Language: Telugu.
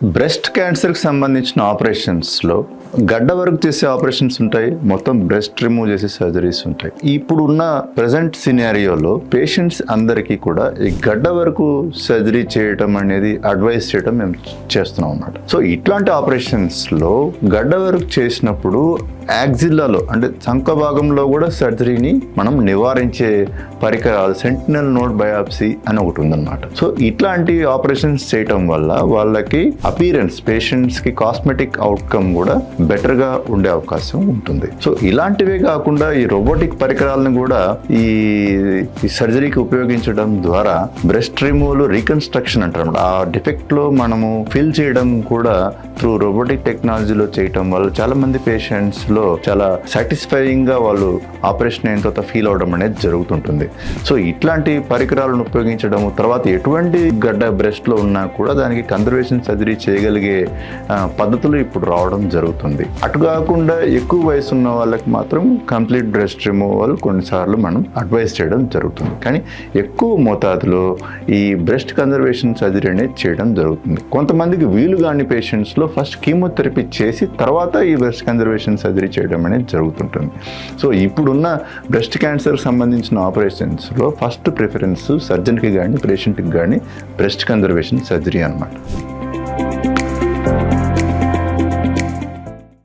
బ్రెస్ట్ క్యాన్సర్కి సంబంధించిన ఆపరేషన్స్లో గడ్డ వరకు చేసే ఆపరేషన్స్ ఉంటాయి, మొత్తం బ్రెస్ట్ రిమూవ్ చేసే సర్జరీస్ ఉంటాయి. ఇప్పుడు ఉన్న ప్రజెంట్ సినారియోలో పేషెంట్స్ అందరికీ కూడా ఈ గడ్డ వరకు సర్జరీ చేయటం అనేది అడ్వైస్ చేయడం మేము చేస్తున్నాం అన్నమాట. సో ఇట్లాంటి ఆపరేషన్స్లో గడ్డ వరకు చేసినప్పుడు యాక్సిల్లాలో అంటే చంక భాగంలో కూడా సర్జరీని మనం నివారించే పరికరాలు సెంటినల్ నోడ్ బయాప్సీ అని ఒకటి ఉందన్నమాట. సో ఇట్లాంటి ఆపరేషన్స్ చేయటం వల్ల వాళ్ళకి అపీరెన్స్, పేషెంట్స్కి కాస్మెటిక్ అవుట్కమ్ కూడా బెటర్గా ఉండే అవకాశం ఉంటుంది. సో ఇలాంటివే కాకుండా ఈ రోబోటిక్ పరికరాలను కూడా ఈ సర్జరీకి ఉపయోగించడం ద్వారా బ్రెస్ట్ రిమూవల్ రీకన్స్ట్రక్షన్ అంటారు. ఆ డిఫెక్ట్లో మనము ఫిల్ చేయడం కూడా త్రూ రోబోటిక్ టెక్నాలజీలో చేయటం వల్ల చాలా మంది పేషెంట్స్లో చాలా సాటిస్ఫైయింగ్ గా వాళ్ళు ఆపరేషన్ అయిన తర్వాత ఫీల్ అవడం అనేది జరుగుతుంటుంది. సో ఇట్లాంటి పరికరాలను ఉపయోగించడం, తర్వాత ఎటువంటి గడ్డ బ్రెస్ట్ లో ఉన్నా కూడా దానికి కన్జర్వేషన్ సర్జరీ చేయగలిగే పద్ధతులు ఇప్పుడు రావడం జరుగుతుంది. అటు కాకుండా ఎక్కువ వయసు ఉన్న వాళ్ళకి మాత్రం కంప్లీట్ బ్రెస్ట్ రిమూవల్ కొన్నిసార్లు మనం అడ్వైస్ చేయడం జరుగుతుంది. కానీ ఎక్కువ మోతాదులో ఈ బ్రెస్ట్ కన్జర్వేషన్ సర్జరీ అనేది చేయడం జరుగుతుంది. కొంతమందికి వీలు కాని పేషెంట్స్లో ఫస్ట్ కీమోథెరపీ చేసి తర్వాత ఈ బ్రెస్ట్ కన్జర్వేషన్ సర్జరీ చేయడం అనేది జరుగుతుంటుంది. సో ఇప్పుడున్న బ్రెస్ట్ క్యాన్సర్కి సంబంధించిన ఆపరేషన్స్లో ఫస్ట్ ప్రిఫరెన్స్ సర్జన్కి కానీ పేషెంట్కి కానీ బ్రెస్ట్ కన్జర్వేషన్ సర్జరీ అన్నమాట.